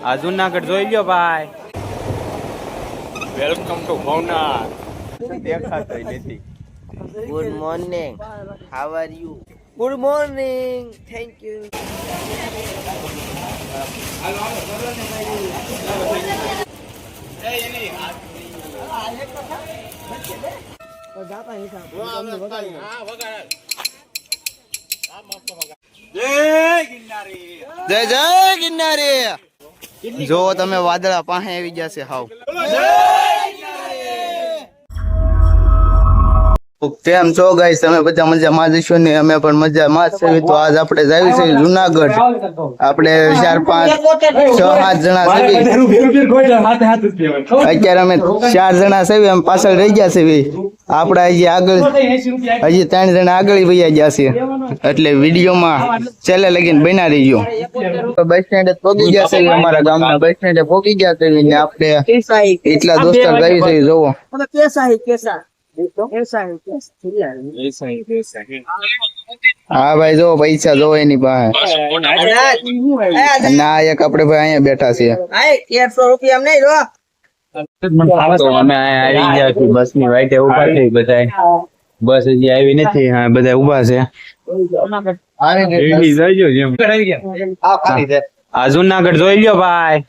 આ જુનાગઢ જોઈ લ્યો ભાઈ. Welcome to Bhavnath. દેખાતો નથી. Good morning, how are you? Good morning, thank you. જય જય ગિરનારી. જો તમે વાદળા પાસે આવી જશે હાવ. કેમ છો ગાઈસ? તમે બધા મજામાં જ છો ને? અમે પણ મજામાં જ છીએ. તો આજ આપણે જાવી છે જુનાગઢ. આપણે 4 5 6 7 જણા છીએ. અત્યારે અમે 4 જણા છીએ. અમે પાછળ રહી ગયા છીએ. આપણે હજી આગળ 3 જણા આગળ વયા ગયા છે. એટલે વિડીયોમાં છેલ્લે લગીને બના રહીજો. બસ સ્ટેન્ડ પહોંચી ગયા છે. અમારા ગામના બસ સ્ટેન્ડે પહોંચી ગયા છે ને આપણે એટલા દોસ્તાર ગઈ છે. જોવો હા ભાઈ, જો પૈસા જો એની પાસે. ના એક આપડે ભાઈ અહીંયા બેઠા છીએ. 150 રૂપિયા એમ નહીં જો. તો અમે આવી ગયા છીએ. બસ ની વાઈટે ઉભા છે બધા. બસ હજી આવી નથી. હા બધા ઉભા છે. આ જુનાગઢ જોઈ લ્યો ભાઈ.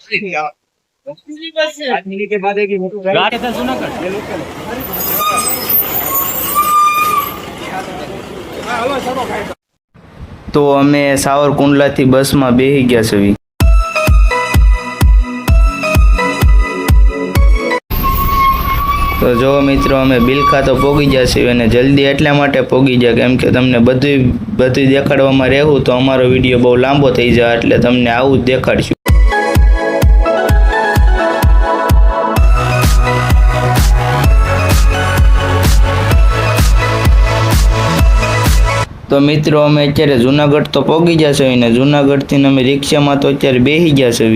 તો અમે સાવરકુંડલા થી બસ માં બેસી ગયા છીએ. તો જો મિત્રો અમે બિલખા તો પોગી ગયા છીએ અને જલ્દી એટલા માટે પોગી ગયા કેમ કે તમને બધું દેખાડવામાં રહેવું તો અમારો વિડીયો બહુ લાંબો થઈ જાય એટલે તમને આવું જ દેખાડશું. તો મિત્રો અમે અત્યારે જુનાગઢ તો પહોંચી ગયા છે ને જુનાગઢ થી અમે રિક્ષામાં તો અત્યારે બેસી ગયા છે.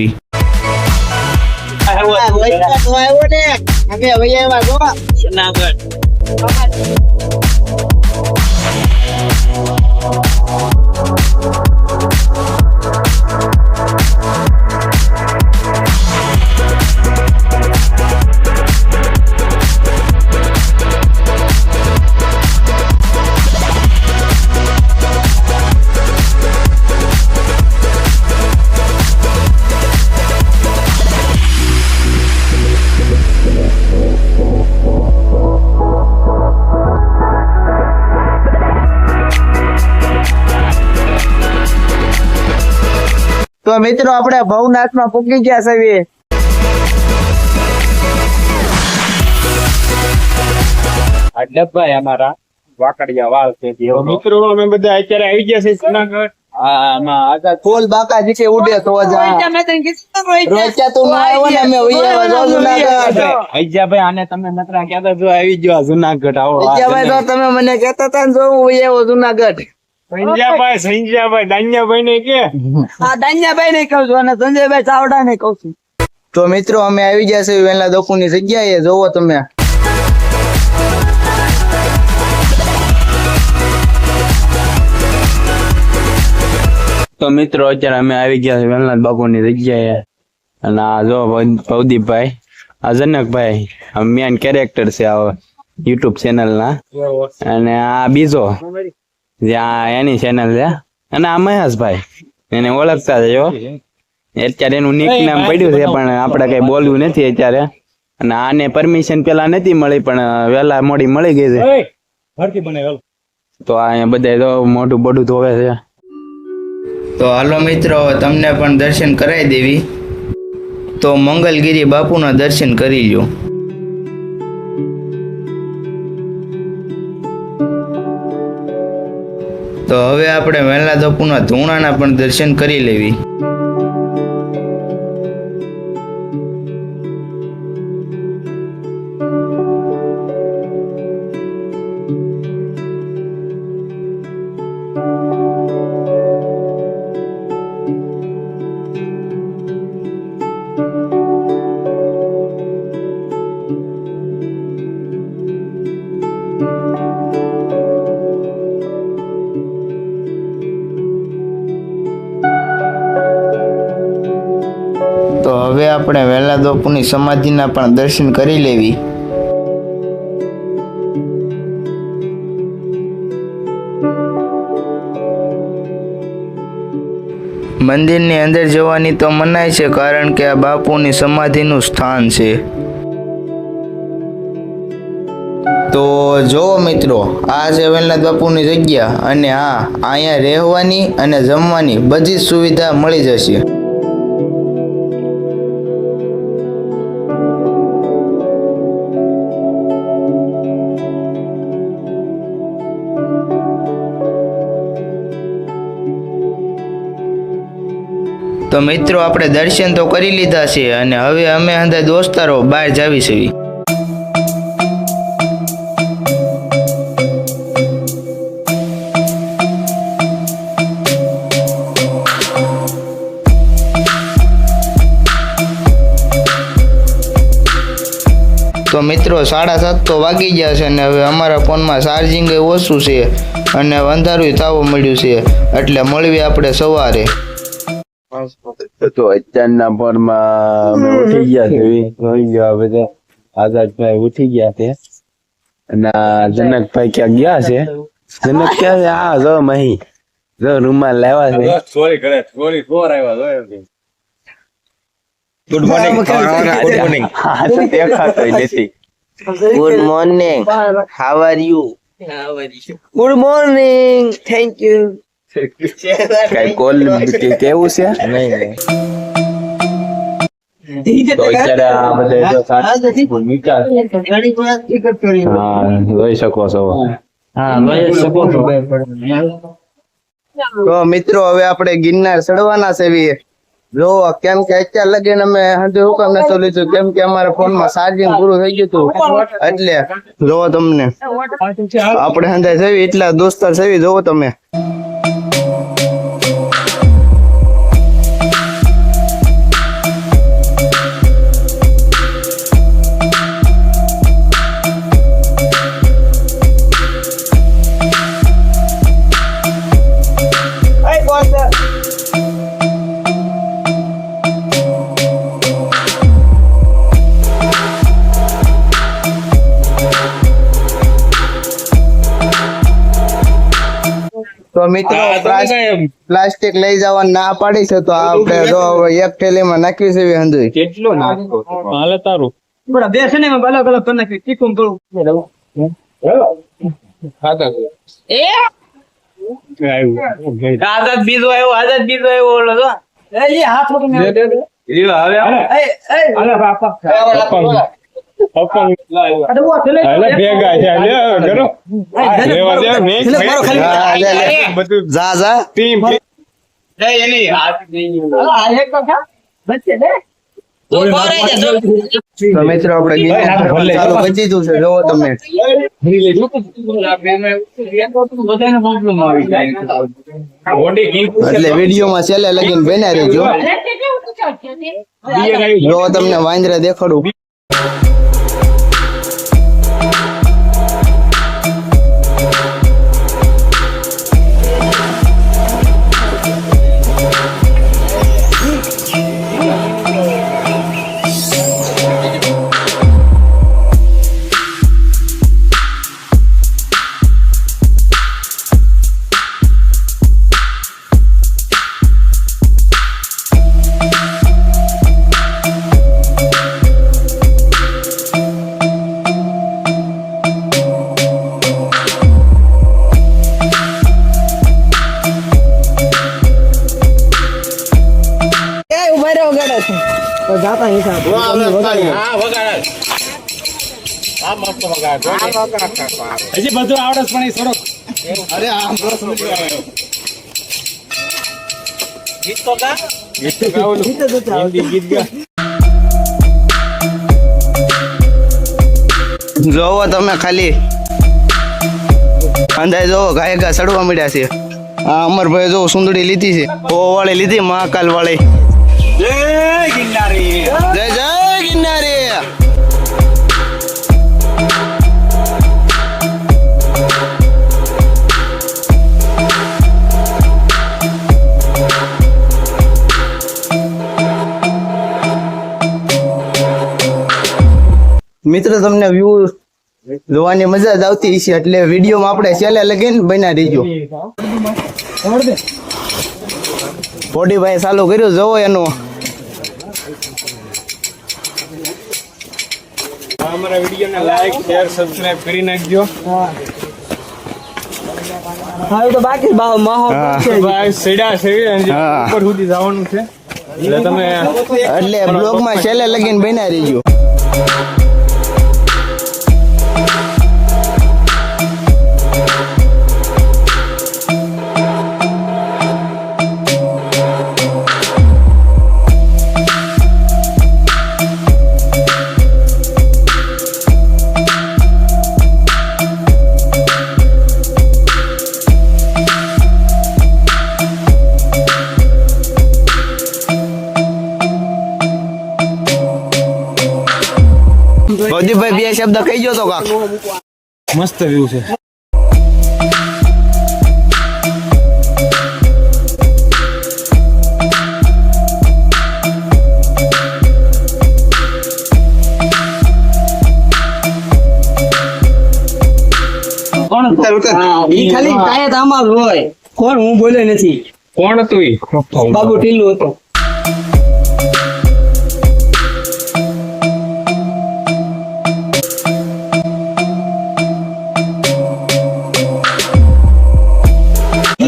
તો મિત્રો આપણે ભવનાથ માં પૂકી ગયા છે. ભાઈ અમારા વાકડિયા વાલ છે. મિત્રો અમે બધા અત્યારે આવી ગયા છે જુનાગઢ. ફૂલ બાકાજી કે ઉડે તો રોચ્યા તું આવ્યો ને અમે જુનાગઢ. ભાઈ આને તમે નકરા કહેતા જો આવી ગયો જુનાગઢ. આવો ભાઈ તો તમે મને કહેતા હતા ને જો હું આવ્યો જુનાગઢ. સંજયભાઈ દાનિયાભાઈ ને કે દાનિયાભાઈ ને કહું છું અને સંજયભાઈ ચાવડા ને કહું છું. તો મિત્રો અમે આવી ગયા છે વેલા દોકુ ની જગ્યાએ. જોવો તમે તો મિત્રો અત્યારે અમે આવી ગયા છે વેલનાથ બાપુ ની જગ્યાએ. અને આ જો ભવદીપભાઈ, આ જનકભાઈ મેન કેરેક્ટર છે આ યુટ્યુબ ચેનલ ના. અને આ બીજો જ્યાં એની ચેનલ છે. અને આ મહેશભાઈ એને ઓળખતા જજો. અત્યારે એનું નિક નામ પડ્યું છે પણ આપણે કઈ બોલવું નથી અત્યારે. અને આને પરમિશન પેલા નથી મળી પણ વેલા મોડી મળી ગઈ છે. તો આ બધા મોઢું બોડું ધોવે છે. તો હાલો મિત્રો તમને પણ દર્શન કરાવી દેવી. તો મંગલગીરી બાપુના દર્શન કરી લ્યો. તો હવે આપણે વેલા બાપુના ધૂણાના પણ દર્શન કરી લેવી. તો હવે આપણે વહેલા બાપુની સમાધિના પણ દર્શન કરી લેવી. મંદિરની અંદર જવાની તો મનાય છે, કારણ કે આ બાપુની સમાધિનું સ્થાન છે. તો જો મિત્રો, આ છે વેલનાથ બાપુની જગ્યા, અને હા, અહીંયા રહેવાની અને જમવાની બધી જ સુવિધા મળી જશે. તો મિત્રો, આપણે દર્શન તો કરી લીધા છે અને હવે અમે અંદર દોસ્તારો બહાર જાવી છીએ. તો મિત્રો, 7:30 તો વાગી ગયા છે અને હવે અમારા ફોનમાં ચાર્જિંગ ઓછું છે અને અંધારું થવા મળ્યું છે, એટલે મળીએ આપણે સવારે. તો અત્યારના પરમાં અમે ઉઠી ગયા છે, જોઈ ગયા બધા આઝાદભાઈ ઉઠી ગયા છે અને આ જનકભાઈ ક્યાં ગયા છે. જનક ક્યાં છે? આ જો મહી જો રૂમાલ લાવ્યા છે. સોરી કરે, સોરી ફોર આવ્યા જો એમ. Good morning. Good morning. હા તો દેખાતો નથી. Good morning, how are you? Good morning, thank you. કઈ કોલ કેવું છે? નહીં. તો અત્યારે આ બધા જો સાચી ભૂમિકા હા જોઈ શકો છો. તો મિત્રો, હવે આપણે ગિરનાર ચડવાના છે. જો કેમ કે અત્યાર લગીને અમે હજુ હુકમ નતો લીધું, કેમ કે અમારા ફોનમાં ચાર્જિંગ પૂરું થઈ ગયું હતું, એટલે જો તમને આપણે હંધા જવી એટલા દોસ્તાર જવી. જોવો તમે. તો મિત્રો, પ્લાસ્ટિક લઈ જવા ના પાડી છે, તો આપણે જો એક થેલીમાં નાખી છે હંધુય. કેટલો નાખો હાલે તારું બે છે ને એમાં અલગ અલગ કરી નાખી ચીકું કરું. ખાતા આઝાદ બીજો આવ્યો ઓલો જો એ હાથ મોટો મે દે અલે બાપા અપંગ અલે ભેગા છે લે કરો લેવા દે મે બધું જા જા. ટીમ એની હાથ નહીં આ એક તો ખા બચ્ચે દે તો મિત્રો, આપણે ગિરનાર ચાલુ કરી દીધું છે. જોવો તમે. એટલે વિડીયોમાં છેલ્લે લગીને બન્યા રહેજો. જો તમને વાંદરા દેખાડું. જાતા હિસાબ હજી બધું આવડે પણ એ સડક અરે આમ ગીત તો ગાવાનું હિન્દી ગીત ગા. જોવો તમે ખાલી અંદાજ જોવો, ગાયકા ચડવા મળ્યા છે. આ અમરભાઈ જો સુંદડી લીધી છે, ઓ વાળી લીધી, મહાકાલ વાળી. જય ગિરનારી, જય જય ગિરનારી. મિત્રો તમને વ્યૂ જોવાની મજા જ આવતી છે, એટલે વિડીયોમાં આપણે છેલ્લે લગીને બન્યા રહીજો. પોડીભાઈ ચાલુ કર્યું, જોવો એનું. અમારા વિડીયોને લાઈક શેર સબસ્ક્રાઇબ કરી નાખજો. હવે તો બાકી ભાઈ સેડા છે હા. ઉપર સુધી જવાનું છે, એટલે તમે એટલે બ્લોગમાં છેલ્લે લગીને બન્યા રહીજો. ભવદીપભાઈ બે શબ્દ કહી ગયો તો કાક. મસ્ત વ્યૂ છે. ઈ ખાલી કાયત આમાં હોય. કોણ હું બોલે નથી. કોણ તું? બાબુ ટીલું હતો.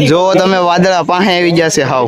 જો તમે વાદળા પાસે આવી જશે હાવ.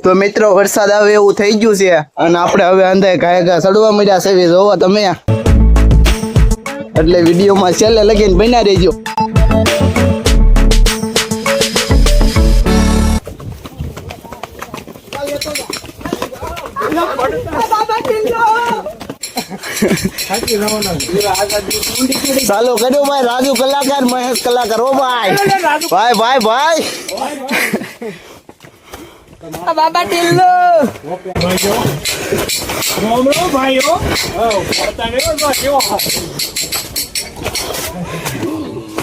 તો મિત્રો વરસાદ આવે એવું થઈ ગયું છે અને આપણે હવે અંધે ઘાય સડવા મળ્યા છે. જોવો તમે, એટલે વિડીયોમાં છેલ્લે લગીને બન્યા રહેજો. ચાલો કર્યો ભાઈ, રાજુ કલાકાર, મહેશ કલાકાર. ઓ ભાઈ ભાઈ ભાઈ ભાઈ બાબા ટીલ્લો. ભાઈઓ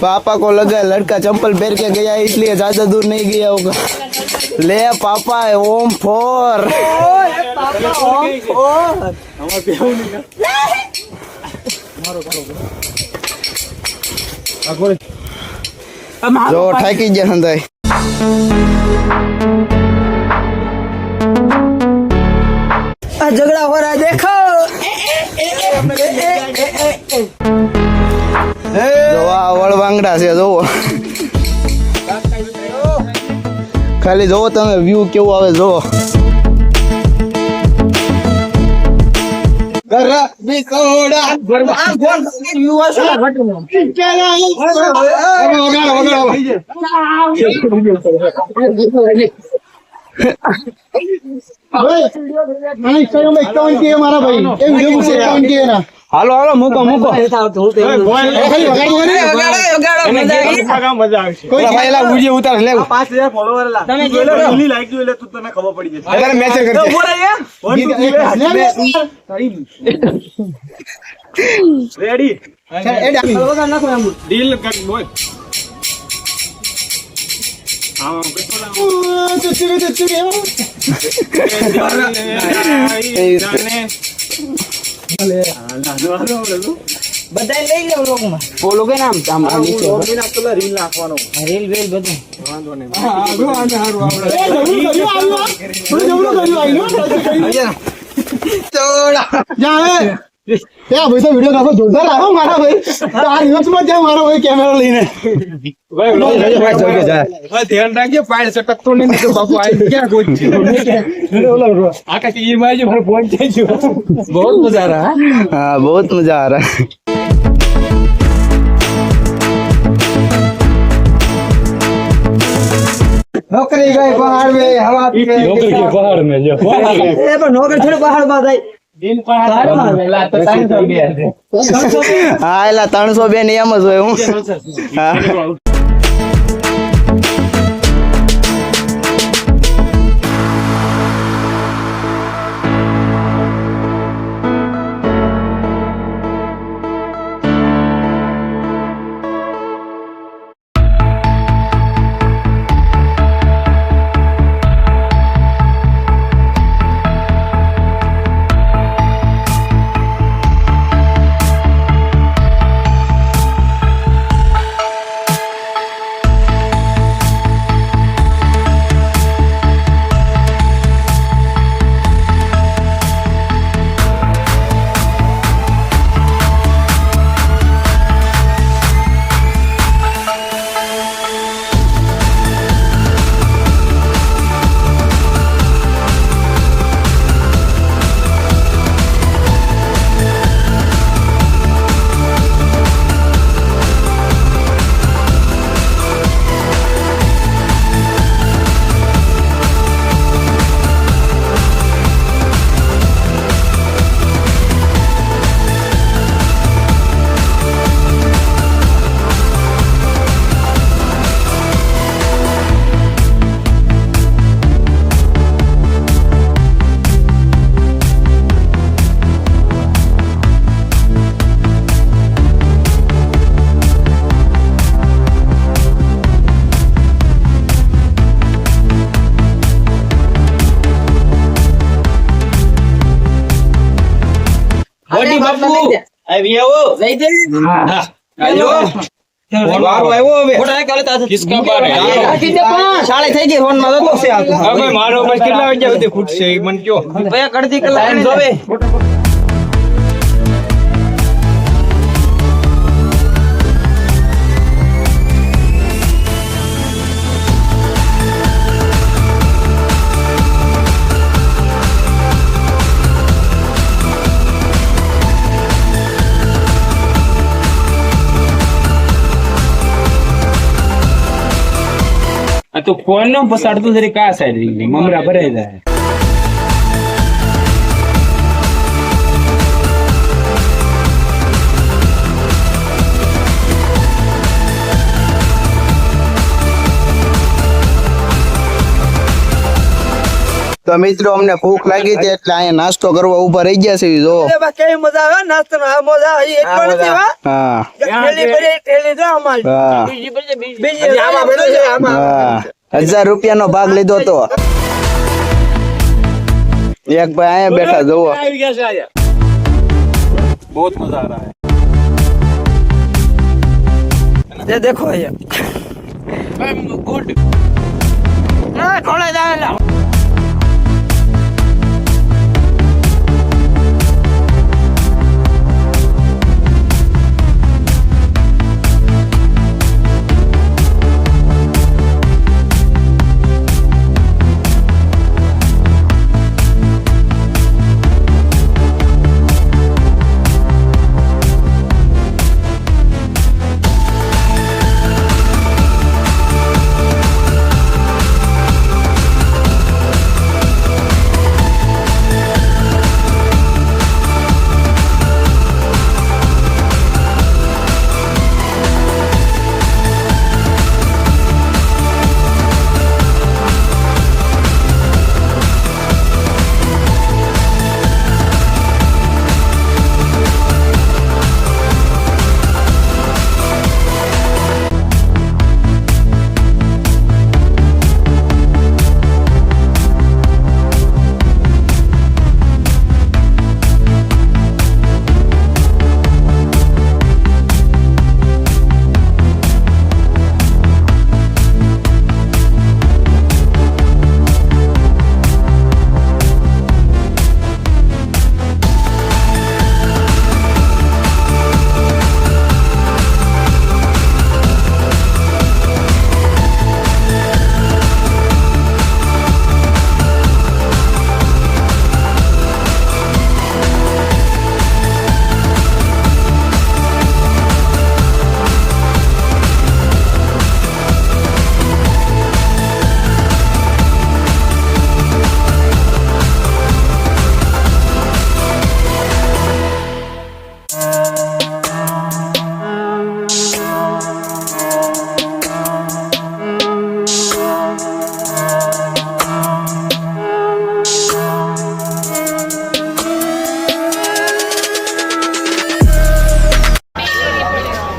पापा को लगा लड़का चंपल पहन के गया इसलिए ज्यादा दूर नहीं गया होगा. ले पापा ओम फोर. જો ઠાકી ગયા હંધાઈ આ ઝઘડા हो रहा है देखो જો આ વળવાંગડા છે જોવો ખાલી જોવો તમે વ્યૂ કેવું આવે જોવો હાલો હાલો મૂકો મૂકો મજા આવશે વિડીયો ઉતાર લે 5000 ફોલોવર લા તમે લાઈક જો એટલે તું તને ખબર પડી જશે અત્યારે મેસેજ કરજે રેડી ડીલ કર બોલ બધા લઈ લો લોકમાં બોલો કે નામ આમ રીલ નાખવાનો રેલ વેલ બધું વાંધો નહીં ધ્યાન રાખજો પાણી સટકતો નહીં તો બાપુ આવી ક્યાં ગોચ્યું આખા ટીવી માં જ મારે પહોંચાઈ ગયો બહુ મજા આ રહા हाँ बहुत मजा आ रहा है નોકરી ગઈ પહાડ મે હવા नौकरी के पहाड़ में जो એ પણ નોકરી થોડી પહાડ માં થાય દિન પહાડ પેલા તો 300 हाँ एला 302 नियम જ હોય હું हाँ મોટી બાપુ આવી આવો લઈ દે આજો વારો આવ્યો હવે ફોટા કાલે તા કિસકા બાર શાળે થઈ ગઈ ફોન માં તો છે આ હવે મારો બસ કેટલા વાગ્યા સુધી ફૂટશે એ મને કયો ભયા કડતી કલાક જોવે આ તો ફોન નો પસાડતું જરી કા સાઈડ મમરા ભરાઈ જાય તો મિત્રો અમને ભૂખ લાગી હતી એટલે અહીંયા નાસ્તો કરવા ઉભા રહી ગયા છે જો કેવી મજા આવે નાસ્તો આ મજા આવી એક પણ નથી વા હા ઠેલી જો અમારી હા બીજી આમાં ભરે છે આમાં હા 1000 રૂપિયાનો ભાગ લીધો તો એક ભાઈ અહીંયા બેઠા જોવો આવી ગયા છે આયા बहुत मजा आ रहा है ये देखो ये ઢોળાઈ જાય એટલે.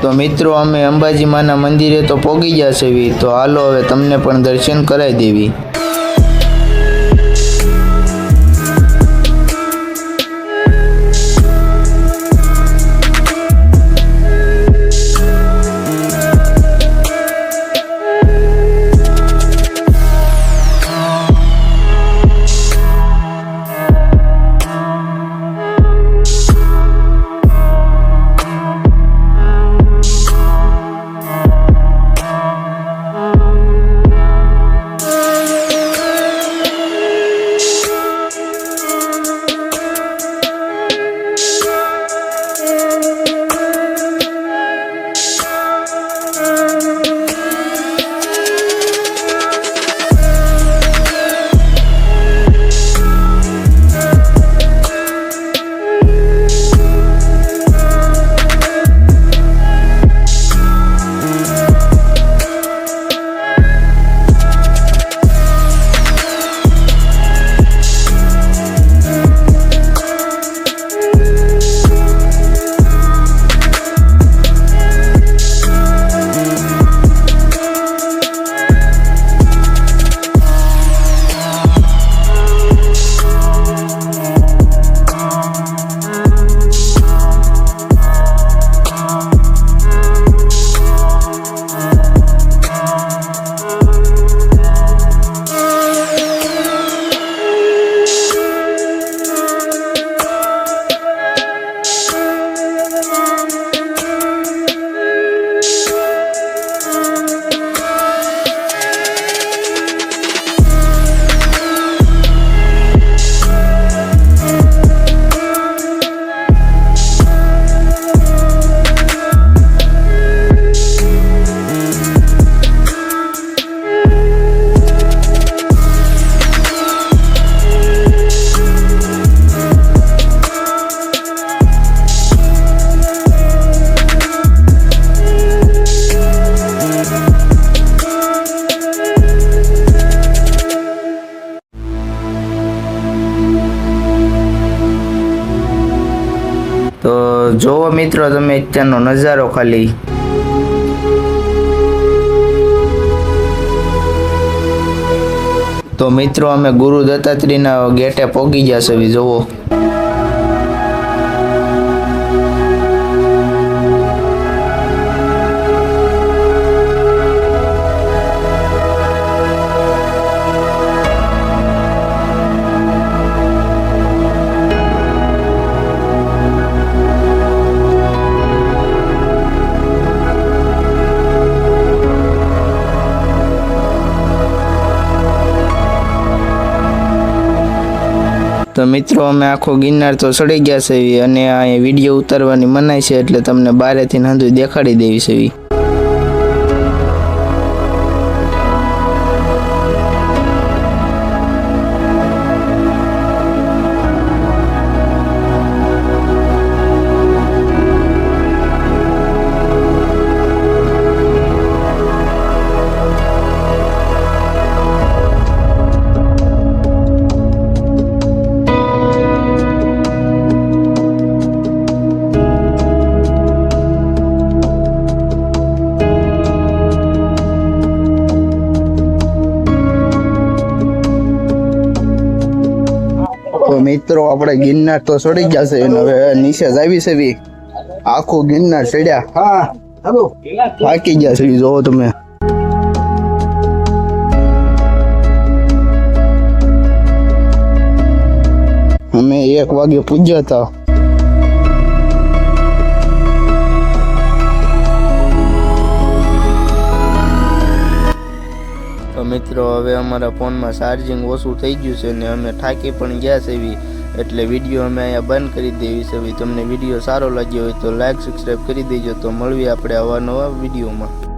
તો મિત્રો અમે અંબાજી માના મંદિરે તો પહોંચી ગયા છે, તો હાલો હવે તમને પણ દર્શન કરાવી દેવી. તો જોવો મિત્રો તમે અત્યારનો નજારો ખાલી. તો મિત્રો અમે ગુરુ દત્તાત્રેયના ગેટે પહોંચી ગયા છે, જોવો. તો મિત્રો અમે આખો ગિરનાર તો ચડી ગયા છે અને આ વિડીયો ઉતારવાની મનાઈ છે એટલે તમને બારેથી નાંદુ દેખાડી દેવી છે. તો મિત્રો આપણે ગિરનાર તો ચડી ગયા છે અને હવે નીચે જ આવી છે આખું ગિરનાર ચડ્યા. થાકી ગયા છે જોવો તમે. અમે 1 વાગે પૂજ્યા હતા. તો મિત્રો હવે અમારા ફોનમાં ચાર્જિંગ ઓછું થઈ ગયું છે અને અમે થાકી પણ ગયા છે એટલે વિડીયો અમે અહીંયા બંધ કરી દેવી છે. તમને વિડીયો સારો લાગ્યો હોય તો લાઈક સબસ્ક્રાઈબ કરી દેજો. તો મળીએ આપણે આવા નવા વિડીયોમાં.